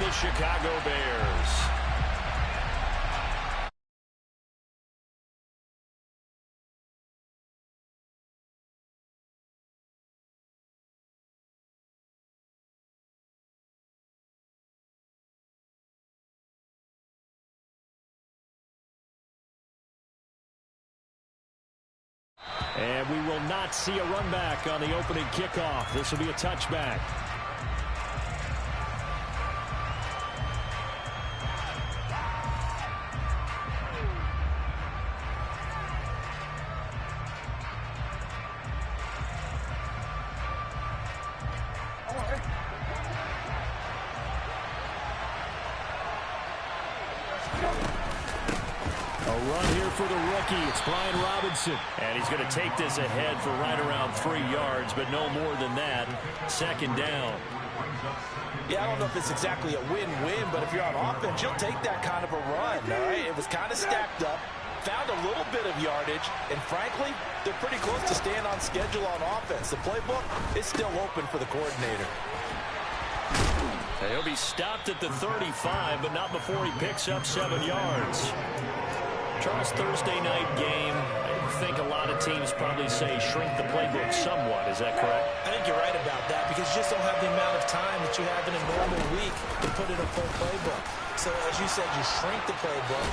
the Chicago Bears. And we will not see a run back on the opening kickoff. This will be a touchback. For the rookie, it's Brian Robinson. And he's going to take this ahead for right around 3 yards, but no more than that. Second down. Yeah, I don't know if it's exactly a win-win, but if you're on offense, you'll take that kind of a run, all right? It was kind of stacked up, found a little bit of yardage, and frankly, they're pretty close to staying on schedule on offense. The playbook is still open for the coordinator. He'll be stopped at the 35, but not before he picks up 7 yards. Charles, Thursday night game, I think a lot of teams probably say shrink the playbook somewhat. Is that correct? I think you're right about that because you just don't have the amount of time that you have in a normal week to put in a full playbook. So, as you said, you shrink the playbook,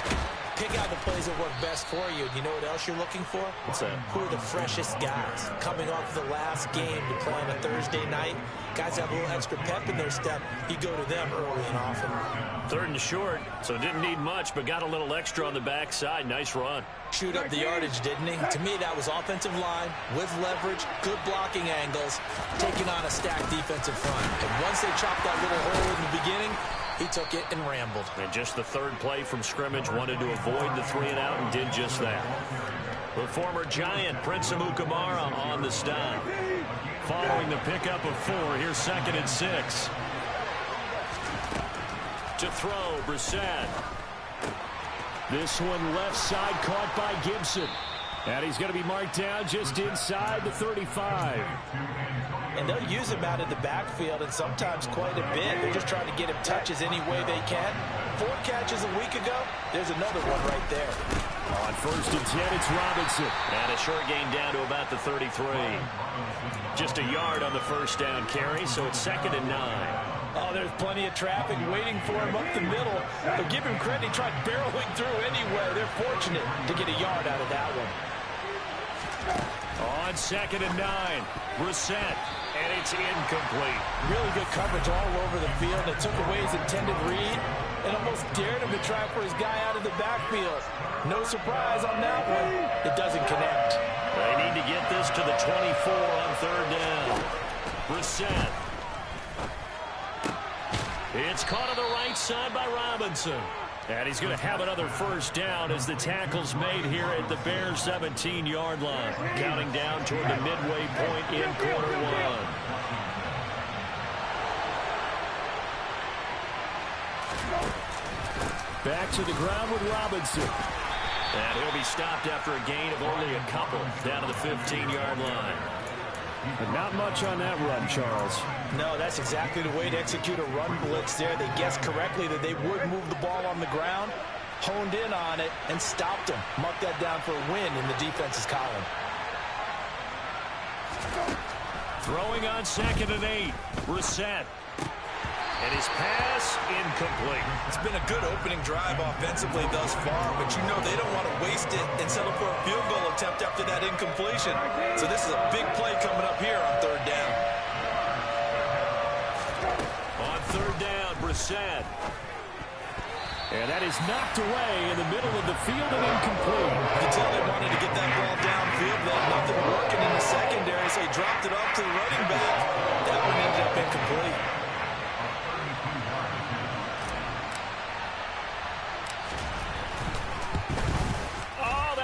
pick out the plays that work best for you. You know what else you're looking for? What's that? Who are the freshest guys? Coming off the last game to play on a Thursday night, guys have a little extra pep in their step. You go to them early and often. 3rd and short, so didn't need much, but got a little extra on the backside. Nice run. Chewed up the yardage, didn't he? To me, that was offensive line with leverage, good blocking angles, taking on a stacked defensive front. And once they chopped that little hole in the beginning, he took it and rambled. And just the 3rd play from scrimmage, wanted to avoid the 3 and out and did just that. The former Giant, Prince Amukamara, on the stop. Following the pickup of 4, here's 2nd and 6. To throw, Brissett. This one left side caught by Gibson. And he's going to be marked down just inside the 35. And they'll use him out of the backfield, and sometimes quite a bit. They're just trying to get him touches any way they can. 4 catches a week ago. There's another one right there. On 1st and 10, it's Robinson. And a short gain down to about the 33. Just a yard on the 1st down carry, so it's 2nd and 9. Oh, there's plenty of traffic waiting for him up the middle. But give him credit, he tried barreling through anyway. They're fortunate to get a yard out of that one. On 2nd and 9, Brissett, and it's incomplete. Really good coverage all over the field. It took away his intended read and almost dared him to try for his guy out of the backfield. No surprise on that one. It doesn't connect. They need to get this to the 24 on 3rd down. Brissett. It's caught on the right side by Robinson. And he's going to have another 1st down as the tackle's made here at the Bears' 17-yard line. Counting down toward the midway point in quarter 1. Back to the ground with Robinson. And he'll be stopped after a gain of only a couple down to the 15-yard line. But not much on that run, Charles. No, that's exactly the way to execute a run blitz there. They guessed correctly that they would move the ball on the ground, honed in on it, and stopped them. Marked that down for a win in the defense's column. Throwing on 2nd and 8, Brissett. And his pass, incomplete. It's been a good opening drive offensively thus far, but you know they don't want to waste it and settle for a field goal attempt after that incompletion. So this is a big play coming up here on 3rd down. On 3rd down, Brissett. And that is knocked away in the middle of the field and incomplete. You can tell they wanted to get that ball downfield. They had nothing working in the secondary, so he dropped it off to the running back. That one ended up incomplete.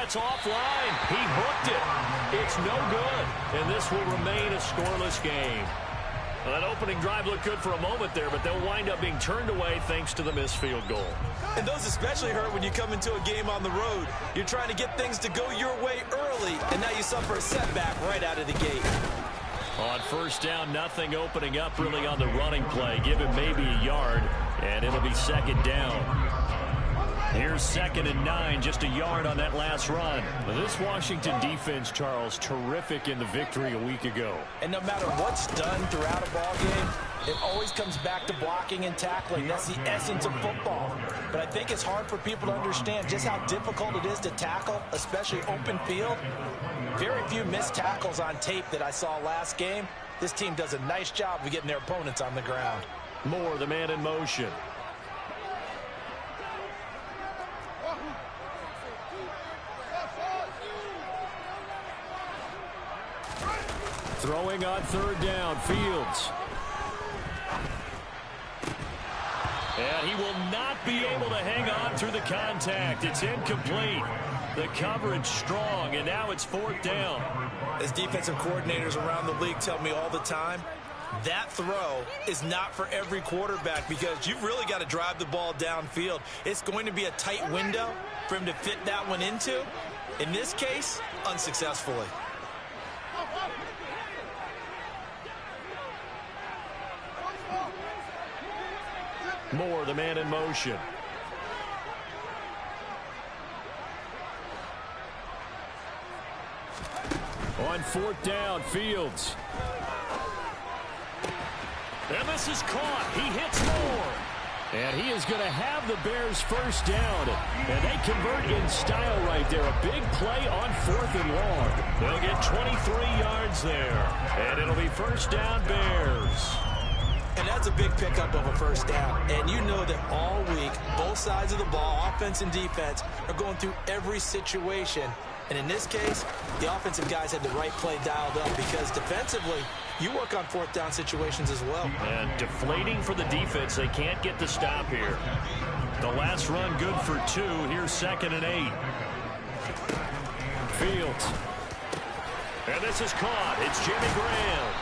It's offline. He hooked it. It's no good. And this will remain a scoreless game. Well, that opening drive looked good for a moment there, but they'll wind up being turned away thanks to the missed field goal. And those especially hurt when you come into a game on the road. You're trying to get things to go your way early, and now you suffer a setback right out of the gate. On 1st down, nothing opening up really on the running play. Give him maybe a yard. And it'll be second down. Here's 2nd and 9, just a yard on that last run. This Washington defense, Charles, terrific in the victory a week ago. And no matter what's done throughout a ball game, it always comes back to blocking and tackling. That's the essence of football. But I think it's hard for people to understand just how difficult it is to tackle, especially open field. Very few missed tackles on tape that I saw last game. This team does a nice job of getting their opponents on the ground. Moore, the man in motion. Throwing on 3rd down, Fields. And he will not be able to hang on through the contact. It's incomplete. The coverage strong, and now it's 4th down. As defensive coordinators around the league tell me all the time, that throw is not for every quarterback because you've really got to drive the ball downfield. It's going to be a tight window for him to fit that one into. In this case, unsuccessfully. Moore, the man in motion. On 4th down, Fields. And this is caught. He hits Moore. And he is going to have the Bears first down. And they convert in style right there. A big play on 4th and long. They'll get 23 yards there. And it'll be first down, Bears. And that's a big pickup of a first down. And you know that all week, both sides of the ball, offense and defense, are going through every situation. And in this case, the offensive guys had the right play dialed up because defensively, you work on 4th down situations as well. And deflating for the defense. They can't get the stop here. The last run good for 2. Here's 2nd and 8. Fields. And this is caught. It's Jimmy Graham.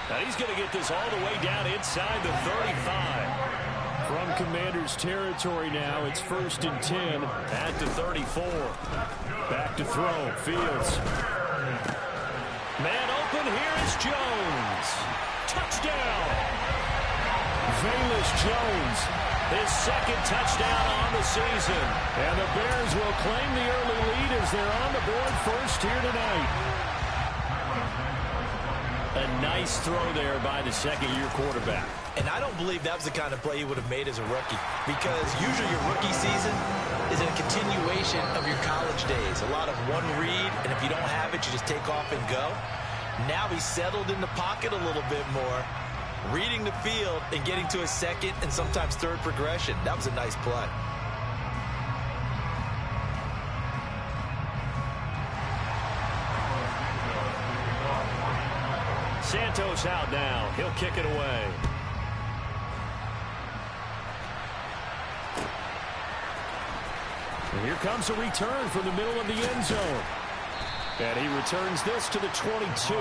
Now he's going to get this all the way down inside the 35. From Commanders territory now, it's 1st and 10 at the 34. Back to throw. Fields. Man open. Here is Jones. Touchdown. Velus Jones. His 2nd touchdown on the season. And the Bears will claim the early lead as they're on the board first here tonight. A nice throw there by the 2nd-year quarterback. And I don't believe that was the kind of play he would have made as a rookie because usually your rookie season is a continuation of your college days. A lot of one read, and if you don't have it, you just take off and go. Now he's settled in the pocket a little bit more, reading the field and getting to his 2nd and sometimes 3rd progression. That was a nice play. Santos out now. He'll kick it away. And here comes a return from the middle of the end zone. And he returns this to the 22.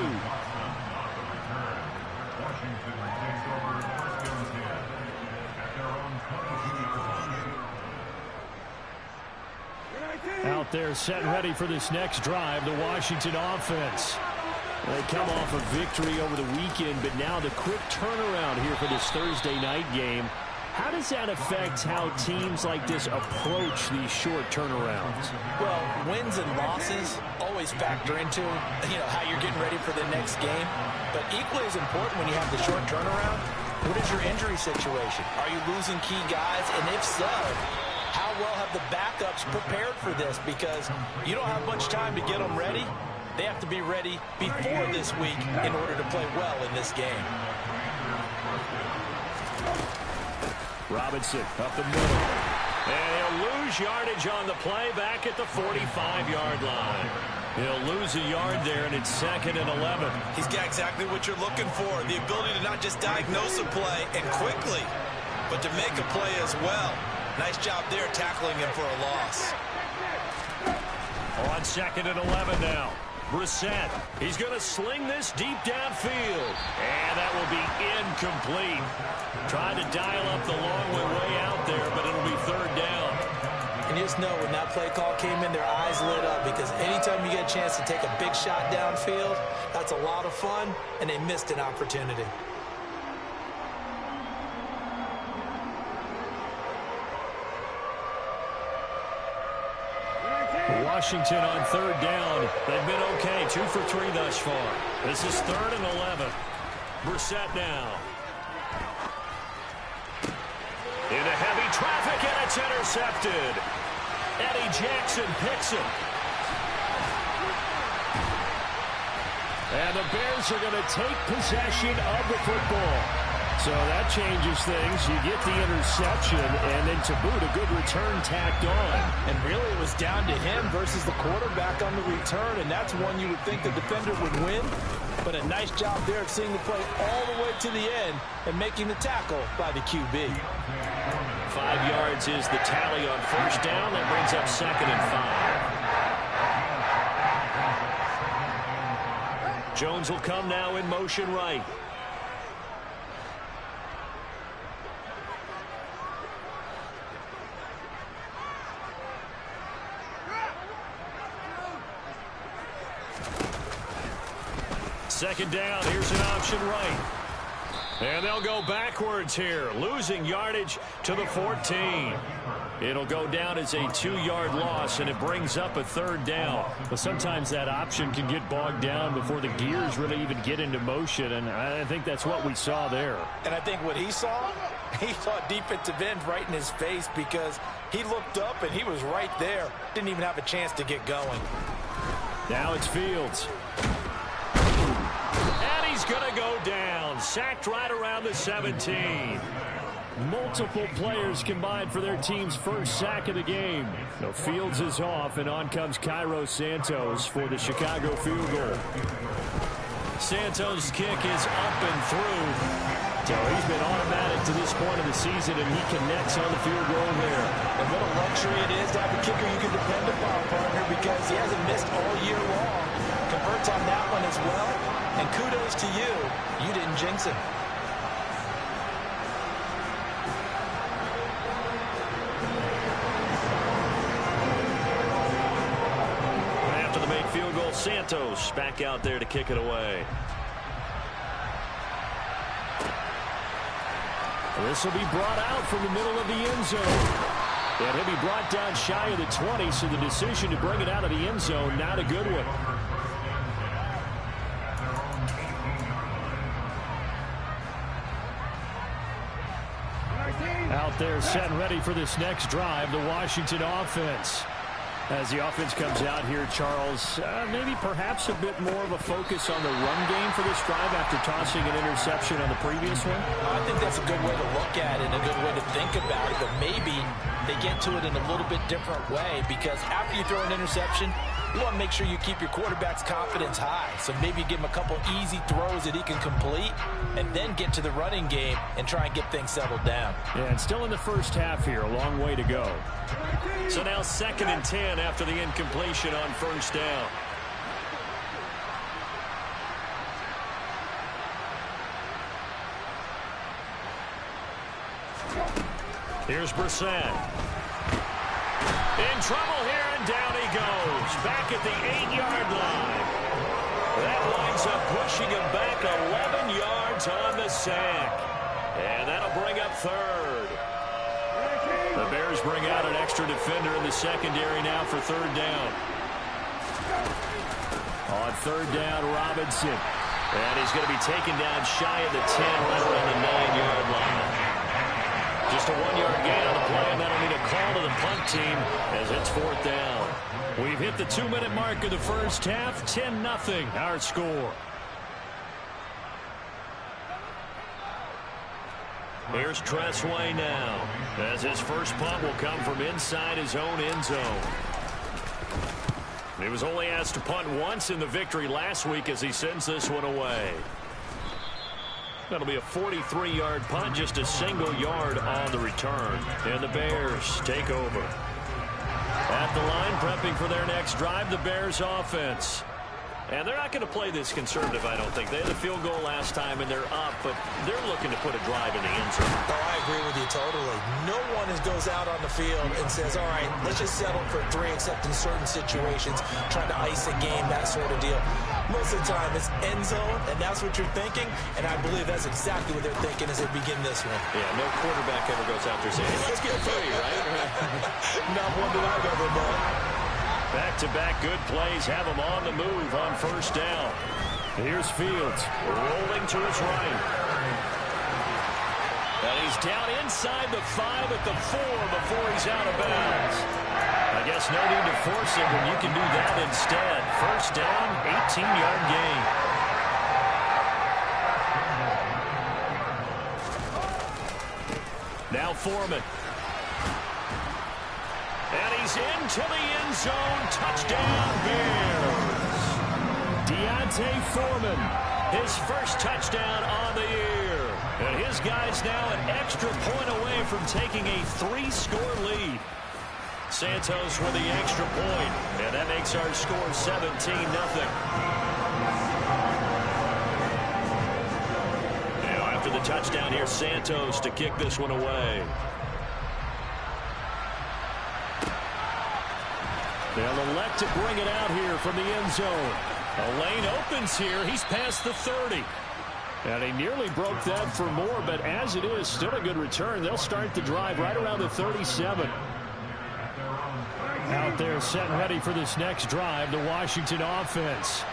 Out there set and ready for this next drive, the Washington offense. They come off a victory over the weekend, but now the quick turnaround here for this Thursday night game. How does that affect how teams like this approach these short turnarounds? Well, wins and losses always factor into, how you're getting ready for the next game. But equally as important when you have the short turnaround, what is your injury situation? Are you losing key guys? And if so, how well have the backups prepared for this? Because you don't have much time to get them ready. They have to be ready before this week in order to play well in this game. Robinson up the middle. And he'll lose yardage on the play back at the 45-yard line. He'll lose a yard there, and it's 2nd and 11. He's got exactly what you're looking for, the ability to not just diagnose a play and quickly, but to make a play as well. Nice job there tackling him for a loss. On 2nd and 11 now. Brissett, he's going to sling this deep downfield. And that will be incomplete. Trying to dial up the long way out there, but it'll be 3rd down. And you just know when that play call came in, their eyes lit up because anytime you get a chance to take a big shot downfield, that's a lot of fun, and they missed an opportunity. Washington on third down. They've been okay, 2 for 3 thus far. This is 3rd and 11. Brissett now. Into heavy traffic, and it's intercepted. Eddie Jackson picks it. And the Bears are going to take possession of the football. So that changes things. You get the interception, and then to boot, a good return tacked on. And really, it was down to him versus the quarterback on the return, and that's one you would think the defender would win. But a nice job there of seeing the play all the way to the end and making the tackle by the QB. 5 yards is the tally on first down. That brings up 2nd and 5. Jones will come now in motion right. Second down, here's an option right. And they'll go backwards here, losing yardage to the 14. It'll go down as a 2-yard loss, and it brings up a 3rd down. But sometimes that option can get bogged down before the gears really even get into motion, and I think that's what we saw there. And I think what he saw defensive end right in his face, because he looked up and he was right there. Didn't even have a chance to get going. Now it's Fields. And he's going to go down. Sacked right around the 17. Multiple players combined for their team's first sack of the game. So Fields is off, and on comes Cairo Santos for the Chicago field goal. Santos' kick is up and through. So he's been automatic to this point of the season, and he connects on the field goal there. And what a luxury it is to have a kicker you can depend upon, partner, because he hasn't missed all year long. Converts on that one as well. And kudos to you. You didn't jinx him. After the made field goal, Santos back out there to kick it away. This will be brought out from the middle of the end zone. And he'll be brought down shy of the 20, so the decision to bring it out of the end zone, not a good one. Out there set and ready for this next drive, the Washington offense. As the offense comes out here, Charles, maybe perhaps a bit more of a focus on the run game for this drive after tossing an interception on the previous one? I think that's a good way to look at it, a good way to think about it, but maybe they get to it in a little bit different way, because after you throw an interception, you want to make sure you keep your quarterback's confidence high. So maybe give him a couple easy throws that he can complete, and then get to the running game and try and get things settled down. Yeah, and still in the first half here, a long way to go. So now 2nd and 10 after the incompletion on first down. Here's Brissett. In trouble here, and down he goes. Back at the 8-yard line. That winds up pushing him back 11 yards on the sack. And that'll bring up 3rd. The Bears bring out an extra defender in the secondary now for 3rd down. On 3rd down, Robinson. And he's going to be taken down shy of the 10, right around the 9-yard line. Just a 1-yard gain on the play, and that'll mean a call to the punt team as it's 4th down. We've hit the 2-minute mark of the first half. 10-0 our score. Here's Tressway now, as his first punt will come from inside his own end zone. He was only asked to punt once in the victory last week as he sends this one away. That'll be a 43-yard punt, just a single yard on the return. And the Bears take over. At the line, prepping for their next drive, the Bears offense. And they're not going to play this conservative, I don't think. They had a field goal last time, and they're up, but they're looking to put a drive in the end zone. Oh, I agree with you totally. No one goes out on the field and says, all right, let's just settle for 3, except in certain situations, trying to ice a game, that sort of deal. Most of the time, it's end zone, and that's what you're thinking, and I believe that's exactly what they're thinking as they begin this one. Yeah, no quarterback ever goes out there saying, let's get 3, right? Not one that I've ever known. Back-to-back good plays have him on the move on first down. Here's Fields rolling to his right. And he's down inside the 5 at the 4 before he's out of bounds. I guess no need to force it when you can do that instead. First down, 18-yard gain. Now Foreman. And he's into the end zone. Touchdown, Bears. Deontay Foreman, his first touchdown on the year. And his guy's now an extra point away from taking a 3-score lead. Santos with the extra point, and that makes our score 17-0. Now after the touchdown here, Santos to kick this one away. They'll elect to bring it out here from the end zone. A lane opens here. He's past the 30. And he nearly broke that for more, but as it is, still a good return. They'll start the drive right around the 37. Out there set and ready for this next drive, the Washington offense.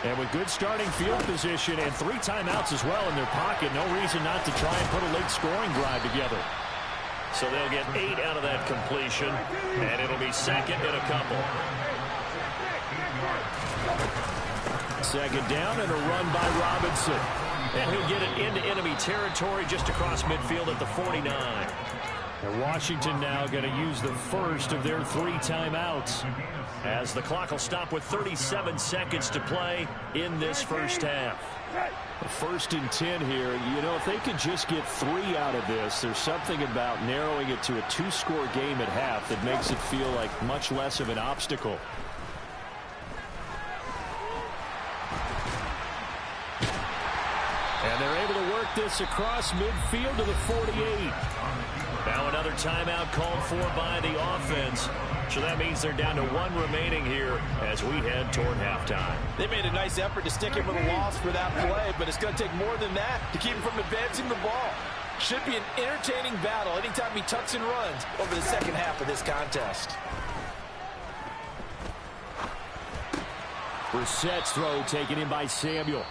And with good starting field position and 3 timeouts as well in their pocket, no reason not to try and put a late scoring drive together. So they'll get 8 out of that completion, and it'll be second and a couple. Second down and a run by Robinson. And he'll get it into enemy territory just across midfield at the 49. And Washington now going to use the first of their 3 timeouts, as the clock will stop with 37 seconds to play in this first half. The 1st and 10 here. You know, if they could just get 3 out of this, there's something about narrowing it to a 2-score game at half that makes it feel like much less of an obstacle. And they're able to work this across midfield to the 48. Now another timeout called for by the offense. So that means they're down to 1 remaining here as we head toward halftime. They made a nice effort to stick him with a loss for that play, but it's going to take more than that to keep him from advancing the ball. Should be an entertaining battle anytime he tucks and runs over the second half of this contest. Brissett's throw taken in by Samuel.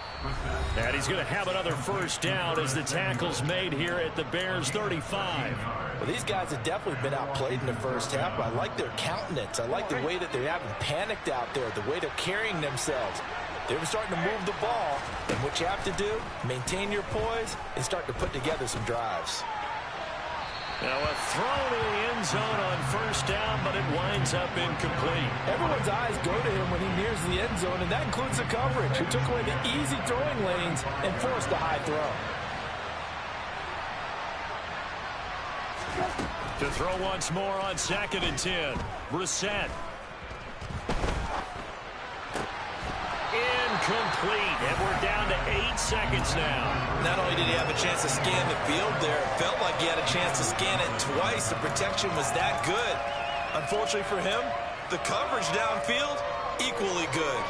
And he's going to have another first down as the tackle's made here at the Bears 35. Well, these guys have definitely been outplayed in the first half, but I like their countenance. I like the way that they haven't panicked out there, the way they're carrying themselves. They're starting to move the ball, and what you have to do, maintain your poise and start to put together some drives. Now a throw to the end zone on first down, but it winds up incomplete. Everyone's eyes go to him when he nears the end zone, and that includes the coverage, who took away the easy throwing lanes and forced a high throw. To throw once more on 2nd and 10. Brissett. Incomplete, and we're down to 8 seconds now. Not only did he have a chance to scan the field there, it felt like he had a chance to scan it twice. The protection was that good. Unfortunately for him, the coverage downfield, equally good.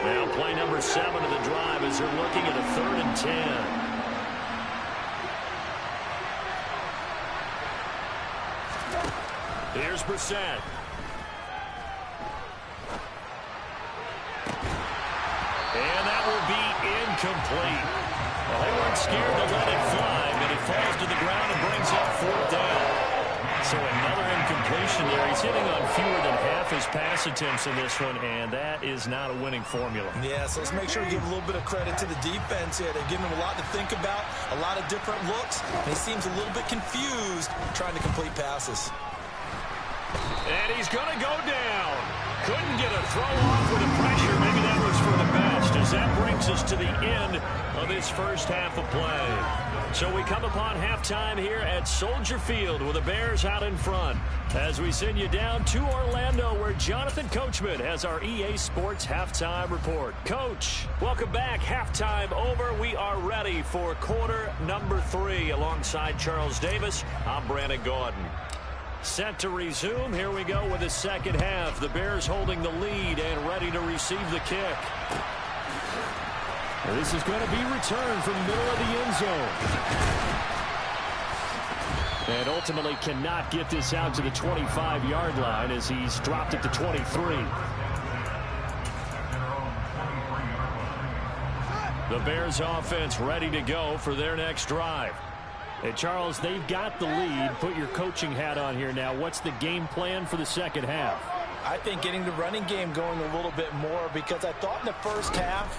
Now play number 7 of the drive as they're looking at a 3rd and 10. Here's Brissett. And that will be incomplete. Well, they weren't scared to let it fly, but it falls to the ground and brings up 4th down. So another incompletion there. He's hitting on fewer than half his pass attempts in this one, and that is not a winning formula. Yeah, so let's make sure we give a little bit of credit to the defense here. They're giving him a lot to think about, a lot of different looks, and he seems a little bit confused trying to complete passes. And he's going to go down. Couldn't get a throw off with the pressure. Maybe that was for the best, as that brings us to the end of this first half of play. So we come upon halftime here at Soldier Field with the Bears out in front, as we send you down to Orlando, where Jonathan Coachman has our EA Sports halftime report. Coach, welcome back. Halftime over. We are ready for quarter number 3 alongside Charles Davis. I'm Brandon Gordon. Set to resume. Here we go with the second half. The Bears holding the lead and ready to receive the kick. This is going to be returned from the middle of the end zone. And ultimately cannot get this out to the 25-yard line as he's dropped it to 23. The Bears offense ready to go for their next drive. And Charles, they've got the lead. Put your coaching hat on here now. What's the game plan for the second half? I think getting the running game going a little bit more, because I thought in the first half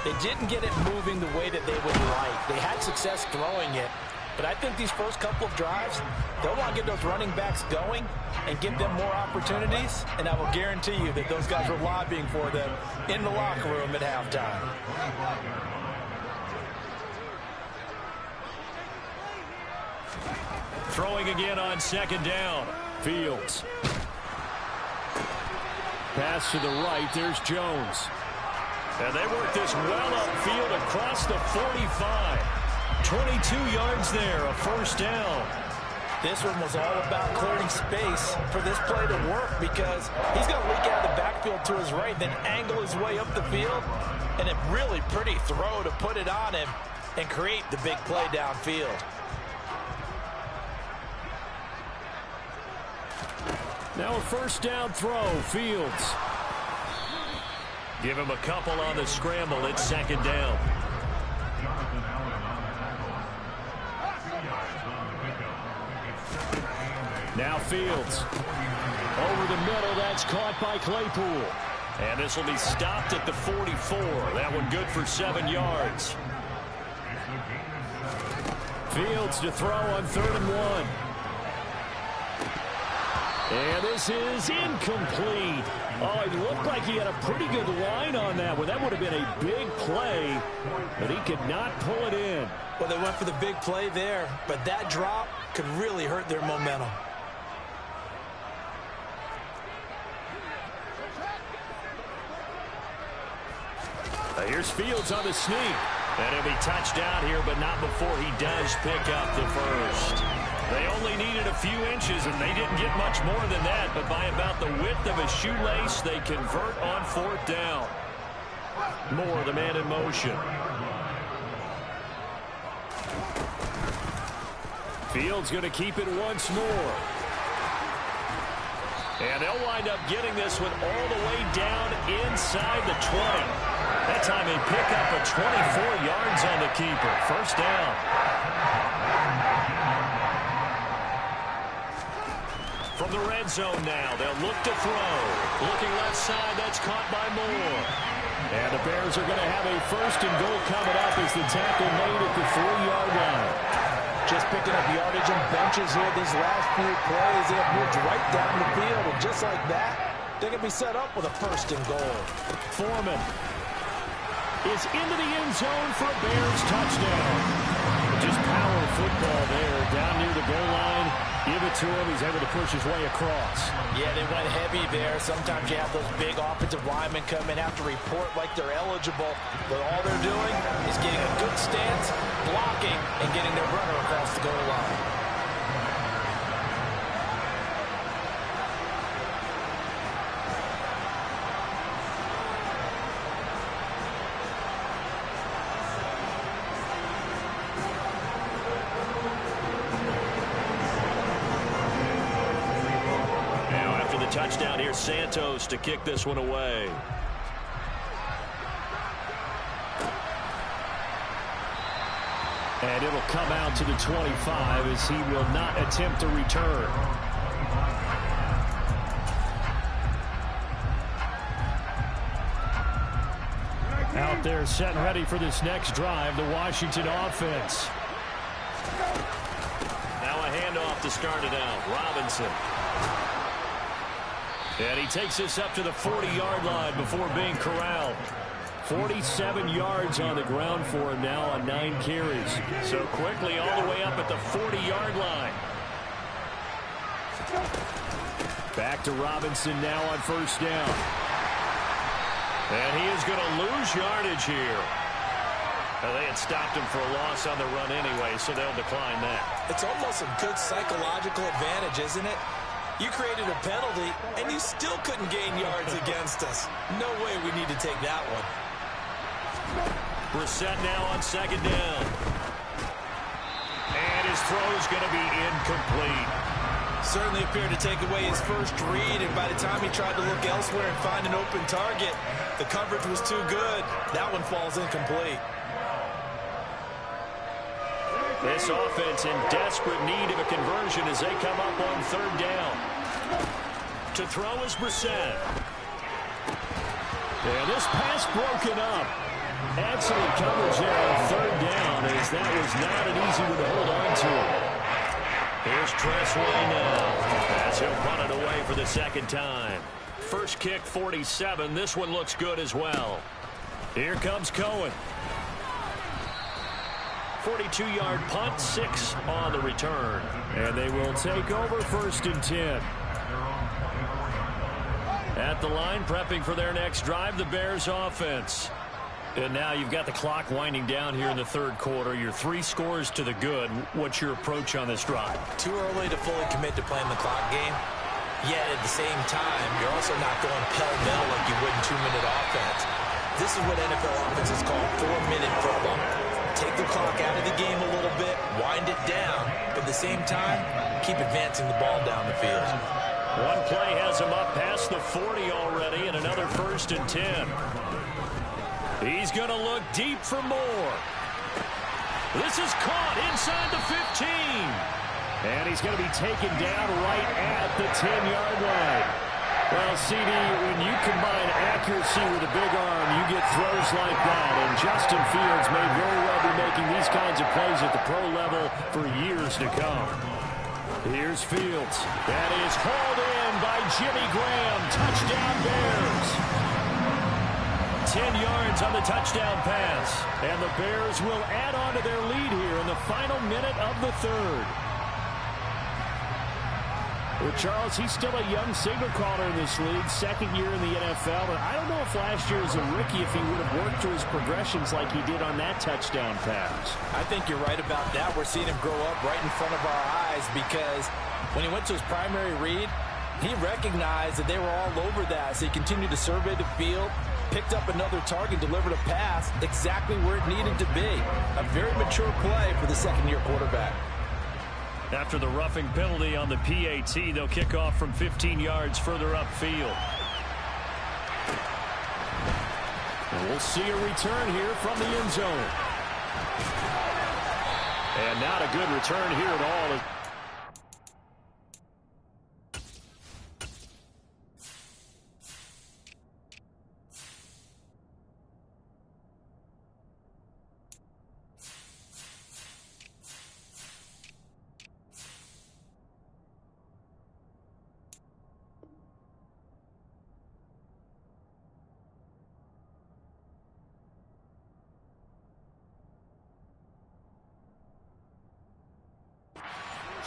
they didn't get it moving the way that they would like. They had success throwing it, but I think these first couple of drives, they'll want to get those running backs going and give them more opportunities, and I will guarantee you that those guys were lobbying for them in the locker room at halftime. Throwing again on second down. Fields. Pass to the right. There's Jones. And they work this well upfield across the 45. 22 yards there, a first down. This one was all about clearing space for this play to work, because he's going to leak out of the backfield to his right, then angle his way up the field, and a really pretty throw to put it on him and create the big play downfield. Now a first down throw. Fields. Give him a couple on the scramble. It's second down. Now Fields. Over the middle. That's caught by Claypool. And this will be stopped at the 44. That one good for 7 yards. Fields to throw on 3rd and 1. And this is incomplete. Oh, it looked like he had a pretty good line on that one. That would have been a big play, but he could not pull it in. Well, they went for the big play there, but that drop could really hurt their momentum. Here's Fields on the sneak. And he'll be touched down here, but not before he does pick up the first. They only needed a few inches, and they didn't get much more than that. But by about the width of a shoelace, they convert on 4th down. Moore, the man in motion. Fields going to keep it once more. And they'll wind up getting this one all the way down inside the 20. That time they pick up a 24 yards on the keeper. First down. From the red zone now, they'll look to throw. Looking left side, that's caught by Moore. And the Bears are going to have a 1st and goal coming up as the tackle made at the 3-yard line. Just picking up yardage and benches here these last few plays. They have moved right down the field, and just like that, they're going to be set up with a 1st and goal. Foreman is into the end zone for a Bears touchdown. Just power football there, down near the goal line. Give it to him. He's able to push his way across. Yeah, they went heavy there. Sometimes you have those big offensive linemen come in, have to report like they're eligible, but all they're doing is getting a good stance, blocking, and getting their runner across the goal line. Touchdown here, Santos to kick this one away. And it'll come out to the 25 as he will not attempt to return. Out there set and ready for this next drive, the Washington offense. Now a handoff to start it out. Robinson. And he takes this up to the 40-yard line before being corralled. 47 yards on the ground for him now on 9 carries. So quickly all the way up at the 40-yard line. Back to Robinson now on 1st down. And he is going to lose yardage here. They had stopped him for a loss on the run anyway, so they'll decline that. It's almost a good psychological advantage, isn't it? You created a penalty, and you still couldn't gain yards against us. No way we need to take that one. Brissett now on second down. And his throw's going to be incomplete. Certainly appeared to take away his first read, and by the time he tried to look elsewhere and find an open target, the coverage was too good. That one falls incomplete. This offense in desperate need of a conversion as they come up on third down. To throw is Brissett. And this pass broken up. Excellent coverage there on third down, as that was not an easy one to hold on to. Here's Tressway now, as he'll punt it away for the second time. First kick, 47. This one looks good as well. Here comes Cohen. 42-yard punt, 6 on the return. And they will take over 1st and 10. At the line, prepping for their next drive, the Bears offense. And now you've got the clock winding down here in the third quarter. Your 3 scores to the good. What's your approach on this drive? Too early to fully commit to playing the clock game. Yet at the same time, you're also not going pell-mell like you would in 2-minute offense. This is what NFL offenses call 4-minute football. Take the clock out of the game a little bit, wind it down, but at the same time, keep advancing the ball down the field. One play has him up past the 40 already, and another 1st and 10. He's going to look deep for more. This is caught inside the 15. And he's going to be taken down right at the 10-yard line. Well, CD, when you combine accuracy with a big arm, you get throws like that. And Justin Fields may very well be making these kinds of plays at the pro level for years to come. Here's Fields. That is hauled in by Jimmy Graham. Touchdown Bears. 10 yards on the touchdown pass. And the Bears will add on to their lead here in the final minute of the third. Well, Charles, he's still a young signal caller in this league, 2nd year in the NFL. And I don't know if last year as a rookie if he would have worked through his progressions like he did on that touchdown pass. I think you're right about that. We're seeing him grow up right in front of our eyes because when he went to his primary read, he recognized that they were all over that. So he continued to survey the field, picked up another target, delivered a pass exactly where it needed to be. A very mature play for the second-year quarterback. After the roughing penalty on the PAT, they'll kick off from 15 yards further upfield. And we'll see a return here from the end zone. And not a good return here at all.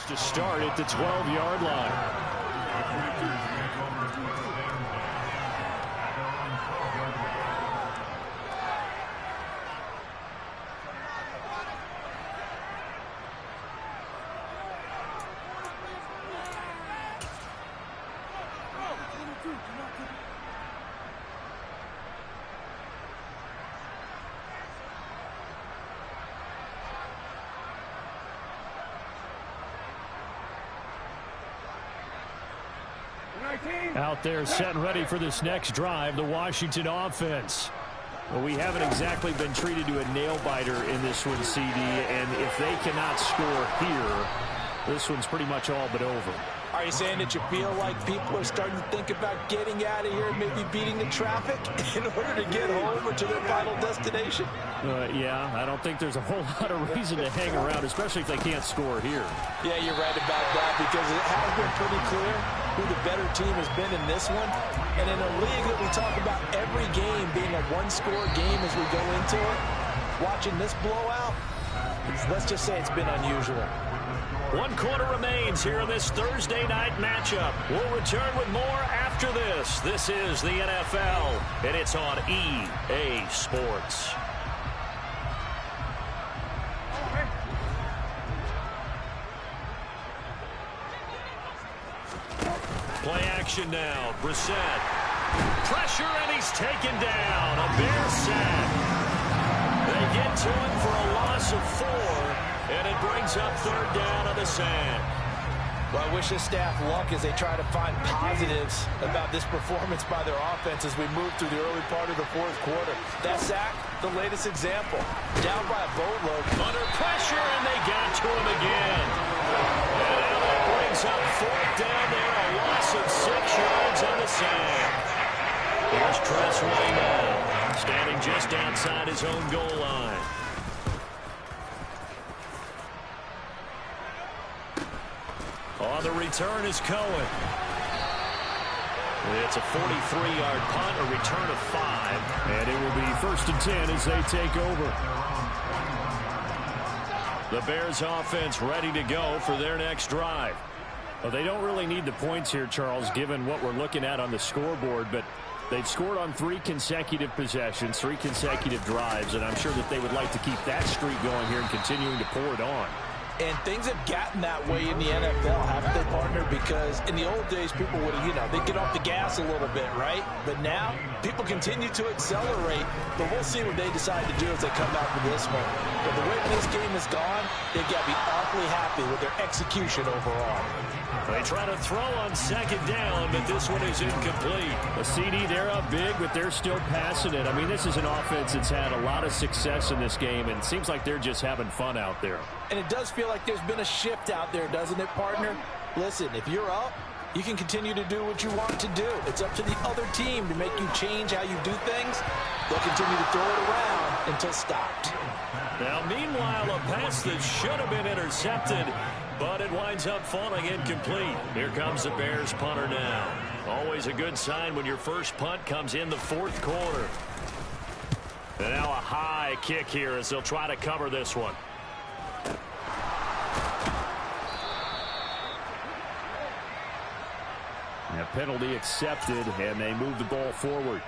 To start at the 12-yard line. Out there set and ready for this next drive, the Washington offense. Well, we haven't exactly been treated to a nail-biter in this one, CD, and if they cannot score here, this one's pretty much all but over. Are you saying that you feel like people are starting to think about getting out of here and maybe beating the traffic in order to get home or to their final destination? Yeah, I don't think there's a whole lot of reason to hang around, especially if they can't score here. Yeah, you're right about that because it has been pretty clear who the better team has been in this one. And in a league that we talk about every game being a one-score game as we go into it, watching this blowout, let's just say it's been unusual. 1 quarter remains here in this Thursday night matchup. We'll return with more after this. This is the NFL, and it's on EA Sports. action now. Brissett. Pressure, and he's taken down. A Bear sack. They get to him for a loss of 4, and it brings up 3rd down on the sack. Well, I wish this staff luck as they try to find positives about this performance by their offense as we move through the early part of the 4th quarter. That sack, the latest example. Down by a boatload. Under pressure, and they got to him again. And now that brings up 4th down there, a loss of 6 yards on the sack. Here's Tressway now, standing just outside his own goal line. On the return is Cohen. It's a 43-yard punt, a return of 5. And it will be 1st and 10 as they take over. The Bears offense ready to go for their next drive. Well, they don't really need the points here, Charles, given what we're looking at on the scoreboard, but they've scored on 3 consecutive possessions, 3 consecutive drives, and I'm sure that they would like to keep that streak going here and continuing to pour it on. And things have gotten that way in the NFL, haven't they, partner? Because in the old days, people would, they'd get off the gas a little bit, right? But now, people continue to accelerate. But we'll see what they decide to do as they come out for this one. But the way this game has gone, they've got to be awfully happy with their execution overall. They try to throw on 2nd down, but this one is incomplete. A CD, they're up big, but they're still passing it. I mean, this is an offense that's had a lot of success in this game, and it seems like they're just having fun out there. And it does feel like there's been a shift out there, doesn't it, partner? Listen, if you're up, you can continue to do what you want to do. It's up to the other team to make you change how you do things. They'll continue to throw it around until stopped. Now, meanwhile, a pass that should have been intercepted, but it winds up falling incomplete. Here comes the Bears punter now. Always a good sign when your first punt comes in the 4th quarter. And now a high kick here as they'll try to cover this one. A penalty accepted, and they move the ball forward.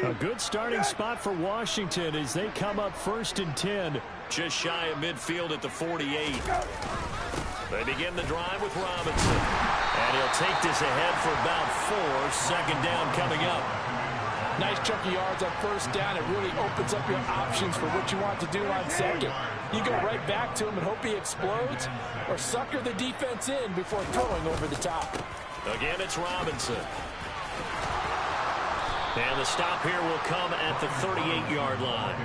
A good starting spot for Washington as they come up 1st and 10. Just shy of midfield at the 48. They begin the drive with Robinson. And he'll take this ahead for about 4. 2nd down coming up. Nice chunky yards on 1st down. It really opens up your options for what you want to do on 2nd. You go right back to him and hope he explodes, or sucker the defense in before throwing over the top. Again, it's Robinson. And the stop here will come at the 38-yard line.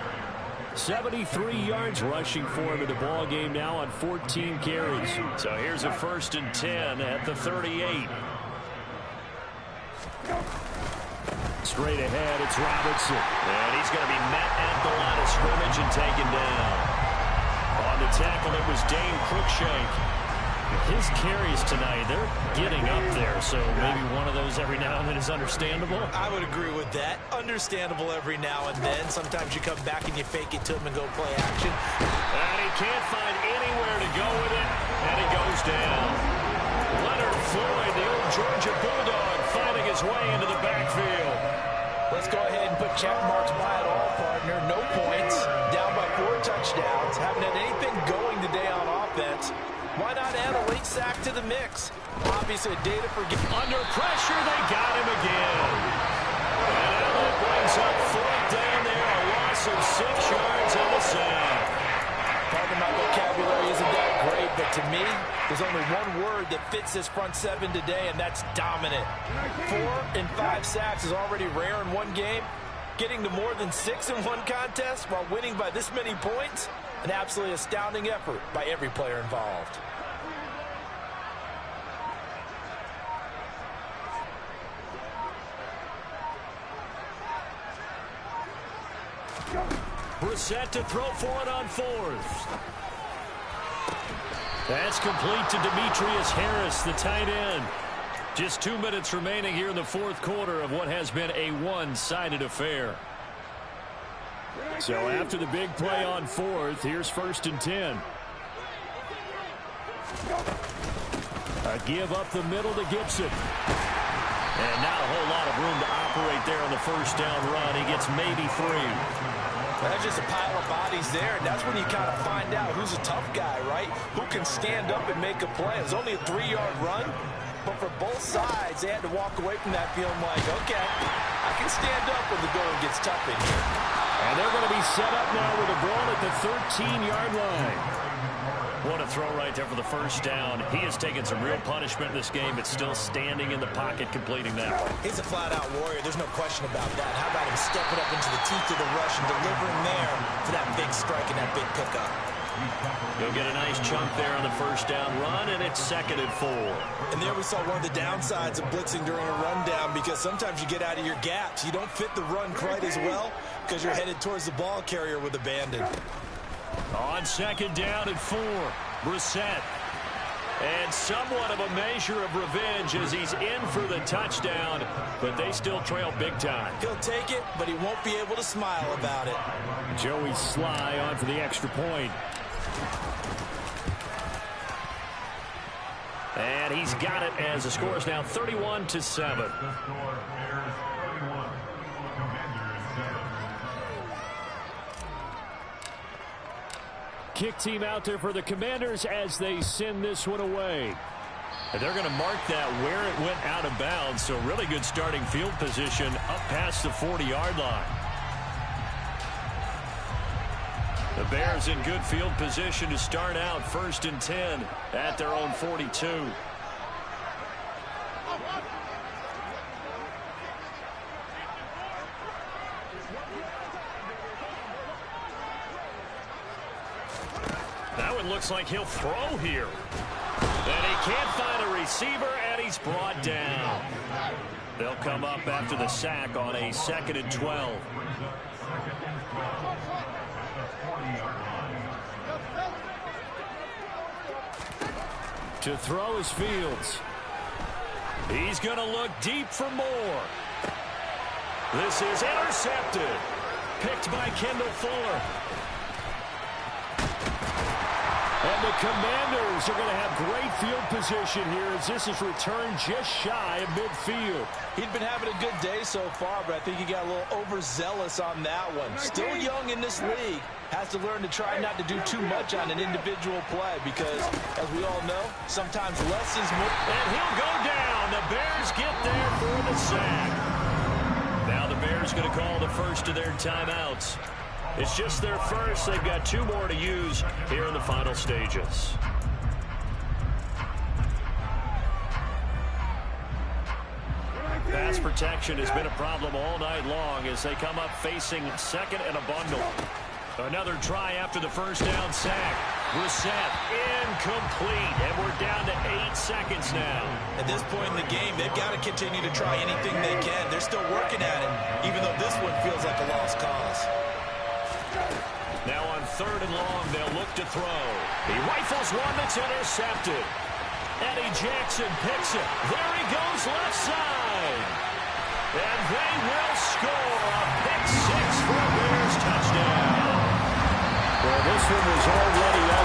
73 yards rushing for him in the ball game now on 14 carries. So here's a 1st and 10 at the 38. Straight ahead, it's Robinson. And he's going to be met at the line of scrimmage and taken down. On the tackle, it was Dane Cruikshank. His carries tonight, they're getting up there, so maybe one of those every now and then is understandable. I would agree with that. Understandable every now and then. Sometimes you come back and you fake it to him and go play action. And he can't find anywhere to go with it, and he goes down. Leonard Floyd, the old Georgia Bulldog, finding his way into the backfield. Let's go ahead and put check marks by it all, partner. No points, down by 4 touchdowns, haven't had anything going today on offense. Why not add a late sack to the mix? Obviously, a day to forget. Under pressure, they got him again. And now that brings up 4th down there, a loss of 6 yards on the sack. Pardon my vocabulary isn't that great, but to me, there's only one word that fits this front 7 today, and that's dominant. 4 and 5 sacks is already rare in one game. Getting to more than 6 in one contest while winning by this many points, an absolutely astounding effort by every player involved. Brissett to throw for it on 4th. That's complete to Demetrius Harris, the tight end. Just 2 minutes remaining here in the 4th quarter of what has been a one-sided affair. So after the big play on 4th, here's 1st and 10. A give up the middle to Gibson. And not a whole lot of room to operate there on the 1st down run. He gets maybe 3. That's just a pile of bodies there, and that's when you kind of find out who's a tough guy, right? Who can stand up and make a play. It was only a 3-yard run, but for both sides, they had to walk away from that feeling like, okay, I can stand up when the going gets tough in here. And they're going to be set up now with a ball at the 13-yard line. What a throw right there for the first down. He has taken some real punishment in this game, but still standing in the pocket completing that one. He's a flat-out warrior. There's no question about that. How about him stepping up into the teeth of the rush and delivering there for that big strike and that big pickup? He'll get a nice chunk there on the first down run, and it's 2nd and 4. And there we saw one of the downsides of blitzing during a rundown, because sometimes you get out of your gaps. You don't fit the run quite as well because you're headed towards the ball carrier with abandon. On 2nd down and 4, Brissett. And somewhat of a measure of revenge as he's in for the touchdown, but they still trail big time. He'll take it, but he won't be able to smile about it. Joey Sly on for the extra point. And he's got it as the score is now 31-7. Kick team out there for the Commanders as they send this one away. And they're going to mark that where it went out of bounds, so really good starting field position up past the 40-yard line. The Bears in good field position to start out 1st and 10 at their own 42. That one looks like he'll throw here. And he can't find a receiver, and he's brought down. They'll come up after the sack on a 2nd and 12. To throw is Fields. He's going to look deep for more. This is intercepted. Picked by Kendall Fuller. And the Commanders are going to have great field position here as this is returned just shy of midfield. He'd been having a good day so far, but I think he got a little overzealous on that one. Still young in this league. Has to learn to try not to do too much on an individual play because, as we all know, sometimes less is more. And he'll go down. The Bears get there for the sack. Now the Bears going to call the first of their timeouts. It's just their first. They've got 2 more to use here in the final stages. Pass protection has been a problem all night long as they come up facing 2nd and a bundle. Another try after the first down sack. Brissett incomplete, and we're down to 8 seconds now. At this point in the game, they've got to continue to try anything they can. They're still working at it, even though this one feels like a lost cause. Now on 3rd and long, they'll look to throw. He rifles one that's intercepted. Eddie Jackson picks it. There he goes left side. And they will score a pick 6 for a Bears touchdown. Well, this one was already under.